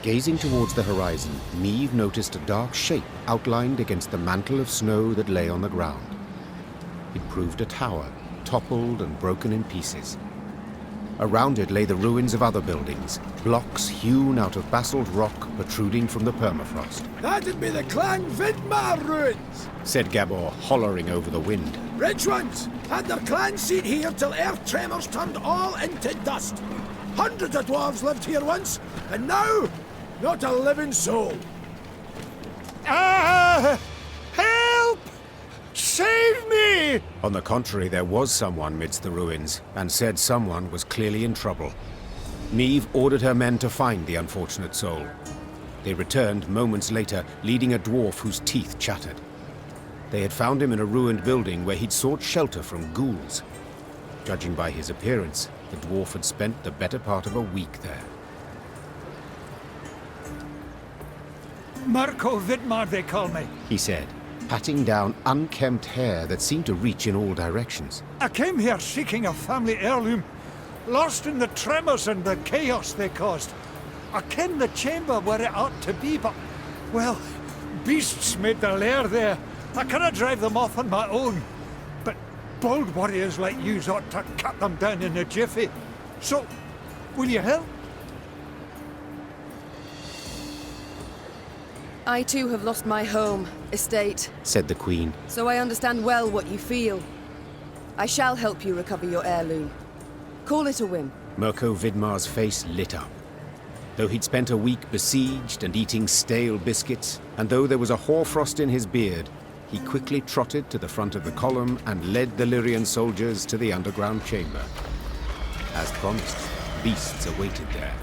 Gazing towards the horizon, Niamh noticed a dark shape outlined against the mantle of snow that lay on the ground. It proved a tower, toppled and broken in pieces. Around it lay the ruins of other buildings, blocks hewn out of basalt rock protruding from the permafrost. That'd be the Clan Vidmar ruins, said Gabor, hollering over the wind. Rich ones had their clan seat here till earth tremors turned all into dust. Hundreds of dwarves lived here once, and now, not a living soul. Help! Save me! On the contrary, there was someone midst the ruins, and said someone was clearly in trouble. Niamh ordered her men to find the unfortunate soul. They returned moments later, leading a dwarf whose teeth chattered. They had found him in a ruined building where he'd sought shelter from ghouls. Judging by his appearance, the dwarf had spent the better part of a week there. Mirko Vidmar, they call me. He said, patting down unkempt hair that seemed to reach in all directions. I came here seeking a family heirloom, lost in the tremors and the chaos they caused. I ken the chamber where it ought to be, but, well, beasts made their lair there. I cannot drive them off on my own. But bold warriors like you ought to cut them down in a jiffy. So, will you help? I too have lost my home, estate, said the Queen. so I understand well what you feel. I shall help you recover your heirloom. Call it a whim. Mirko Vidmar's face lit up. Though he'd spent a week besieged and eating stale biscuits, and though there was a hoarfrost in his beard, he quickly trotted to the front of the column and led the Lyrian soldiers to the underground chamber. As promised, beasts awaited there.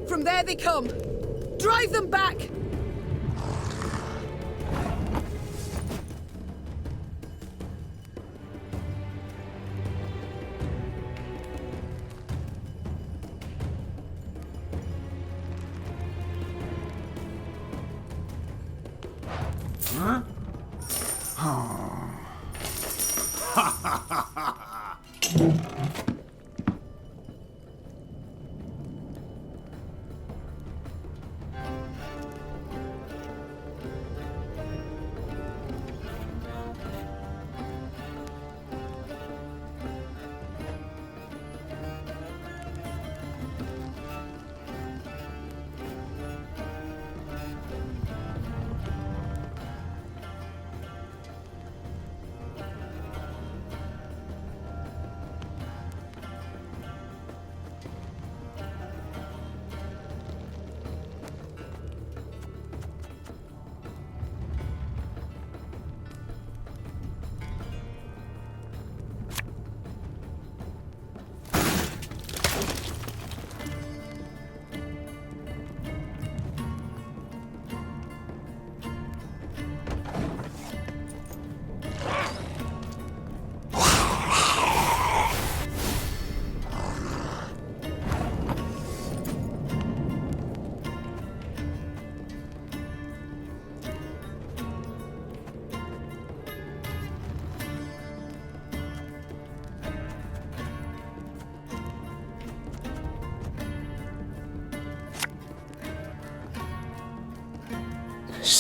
From there they come! Drive them back! Huh?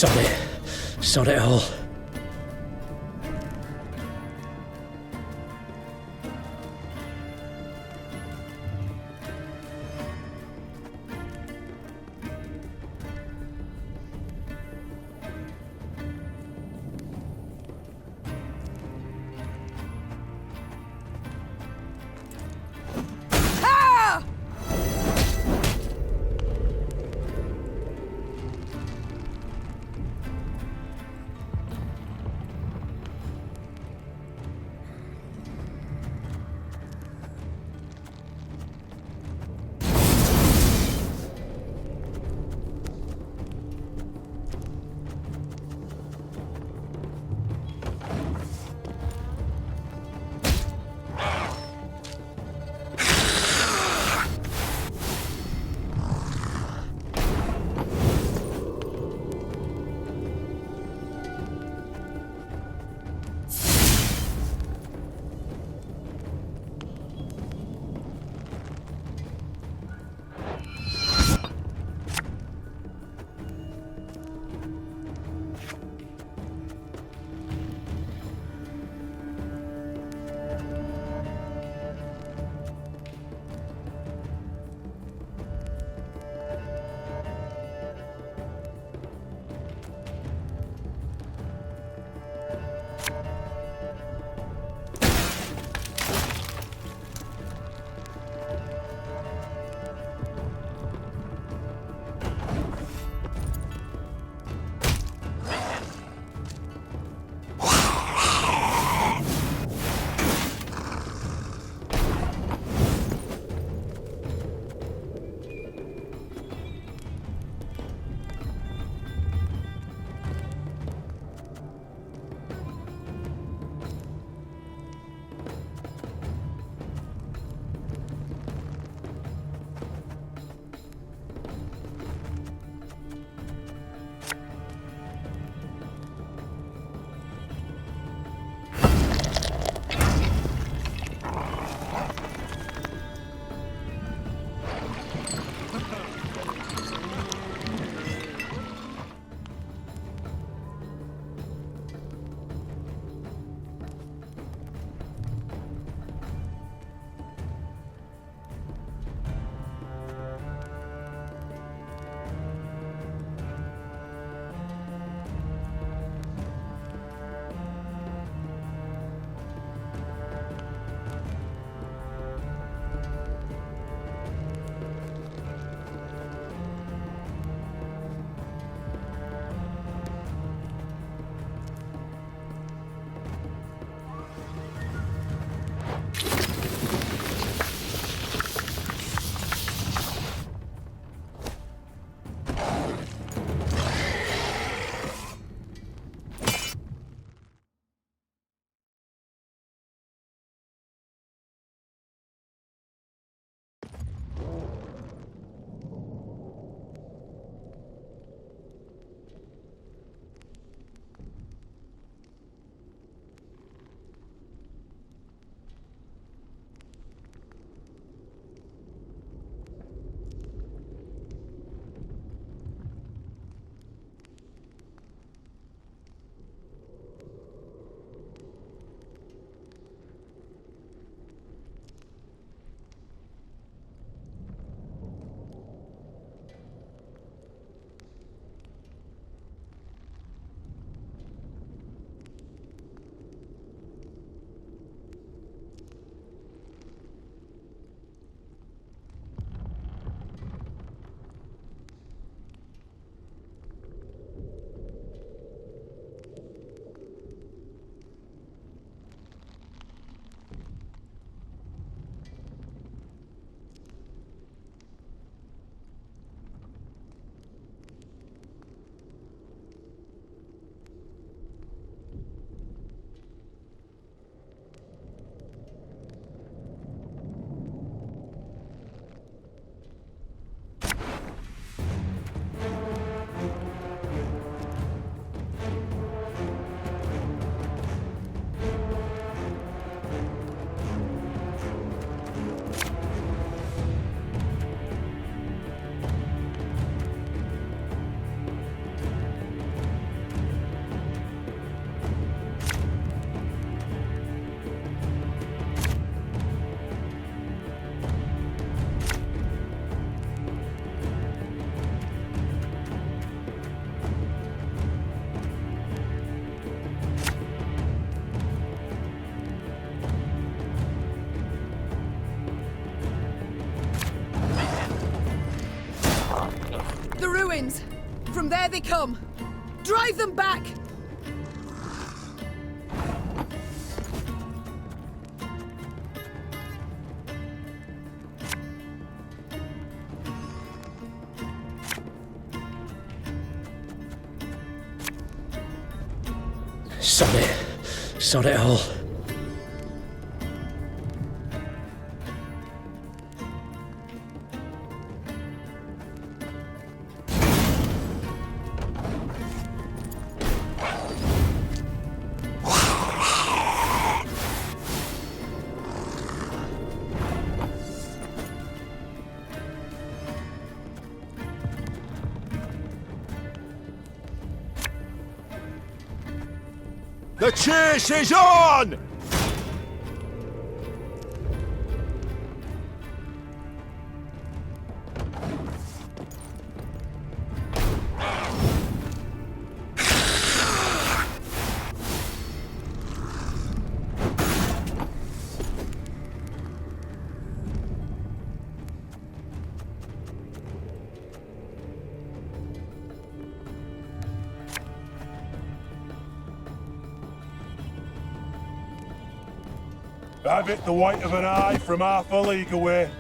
Sod it all. there they come! Drive them back! Sod it all. The chase is on! Have it the white of an eye from half a league away.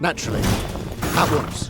Naturally. At once.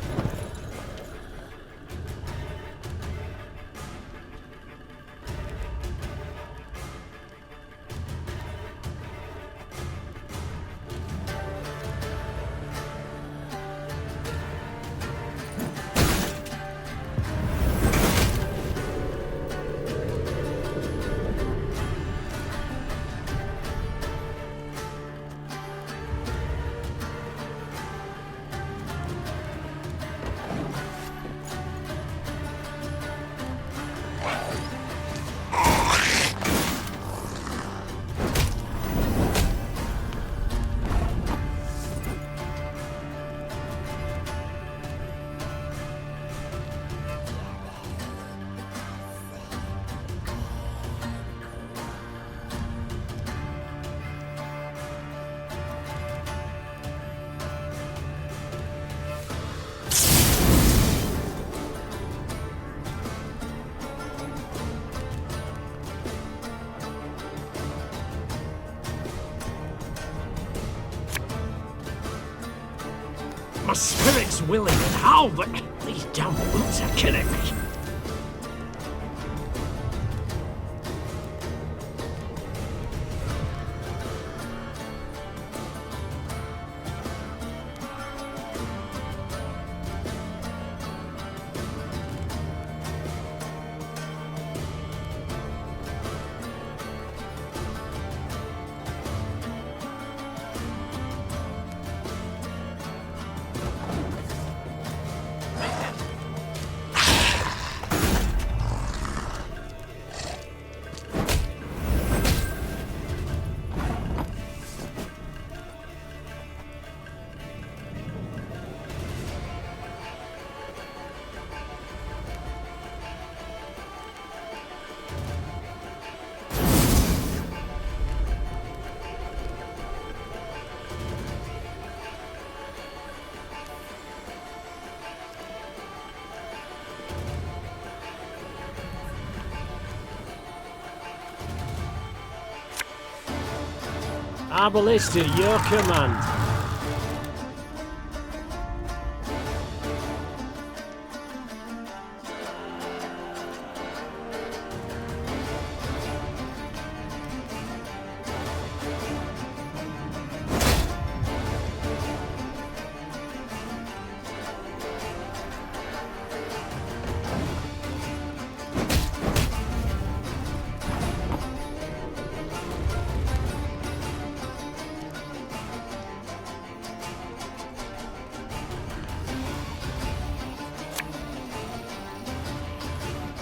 My spirit's willing and how, but these damn boots are killing me. Arbalist to your command.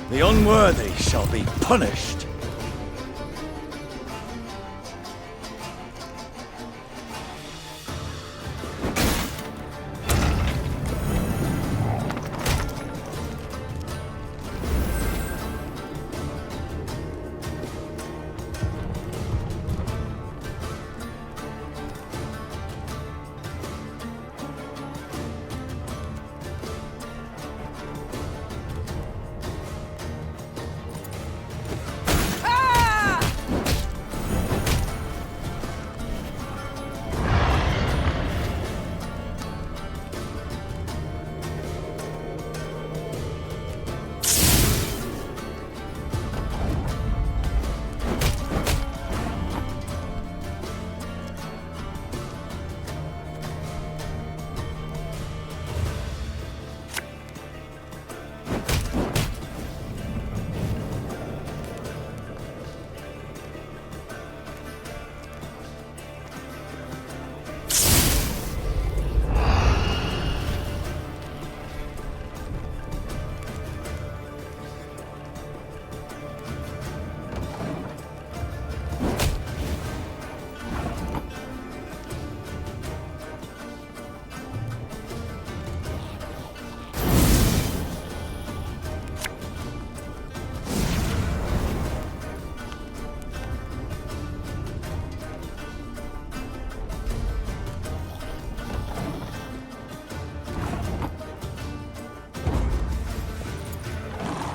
The unworthy shall be punished.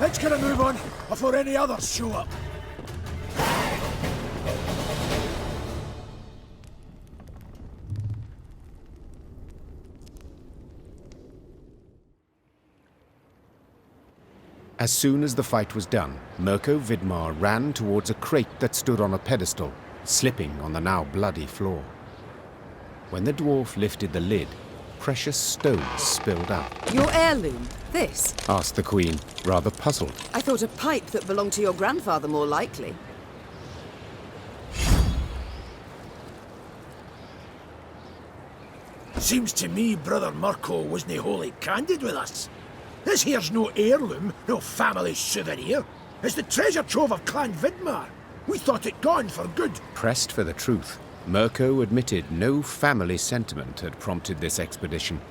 Let's get a move on before any others show up. As soon as the fight was done, Mirko Vidmar ran towards a crate that stood on a pedestal, slipping on the now bloody floor. When the dwarf lifted the lid, precious stones spilled out. Your heirloom? This? Asked the queen, rather puzzled. I thought a pipe that belonged to your grandfather more likely. Seems to me Brother Mirko wasn't wholly candid with us. This here's no heirloom, no family souvenir. It's the treasure trove of Clan Vidmar. We thought it gone for good. Pressed for the truth, Mirko admitted no family sentiment had prompted this expedition.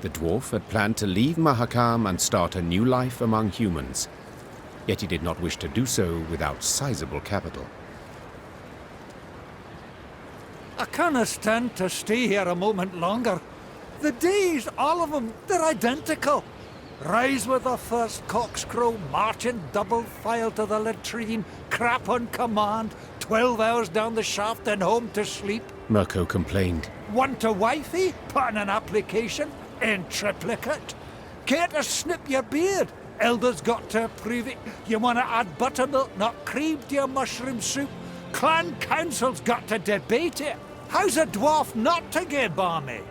The dwarf had planned to leave Mahakam and start a new life among humans. Yet he did not wish to do so without sizable capital. I canna stand to stay here a moment longer. The days, all of them, they're identical. Rise with the first cockscrow, march in double file to the latrine, crap on command, 12 hours down the shaft and home to sleep. Mirko complained. Want a wifey? Put in an application. In triplicate. Care to snip your beard? Elders got to approve it. You want to add buttermilk, not cream, to your mushroom soup? Clan council's got to debate it. How's a dwarf not to get balmy?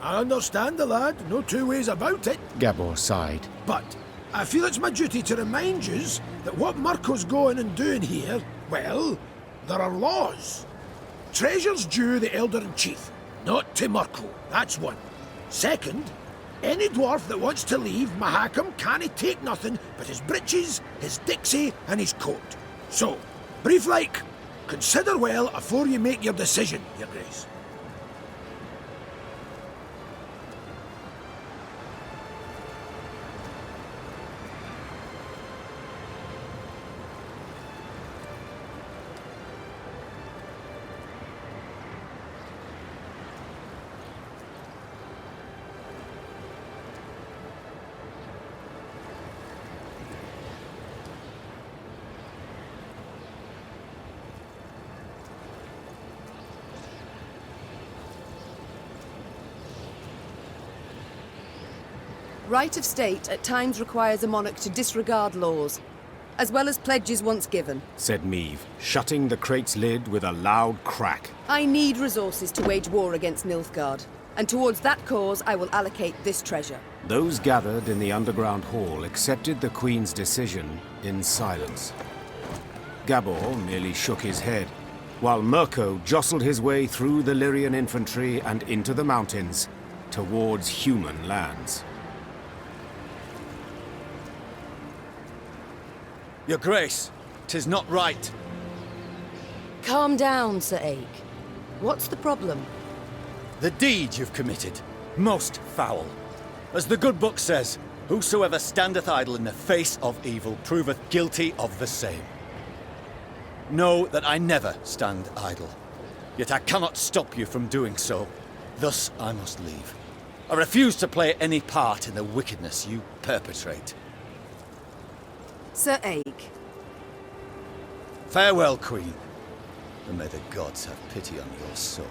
I understand the lad, no two ways about it. Gabor sighed. But I feel it's my duty to remind yous that what Mirko's going and doing here, well, there are laws. Treasure's due the Elder-in-Chief, not to Mirko. That's one. Second, any dwarf that wants to leave Mahakam can't take nothing but his breeches, his dixie, and his coat. So, brief like, consider well afore you make your decision, Your Grace. Right of state at times requires a monarch to disregard laws, as well as pledges once given. Said Meve, shutting the crate's lid with a loud crack. I need resources to wage war against Nilfgaard, and towards that cause I will allocate this treasure. Those gathered in the underground hall accepted the queen's decision in silence. Gabor merely shook his head, while Mirko jostled his way through the Lyrian infantry and into the mountains, towards human lands. Your Grace, 'tis not right. Calm down, Sir Ake. What's the problem? The deed you've committed, most foul. As the good book says, whosoever standeth idle in the face of evil proveth guilty of the same. Know that I never stand idle, yet I cannot stop you from doing so. Thus I must leave. I refuse to play any part in the wickedness you perpetrate. Sir Ake. Farewell, Queen, and may the gods have pity on your soul.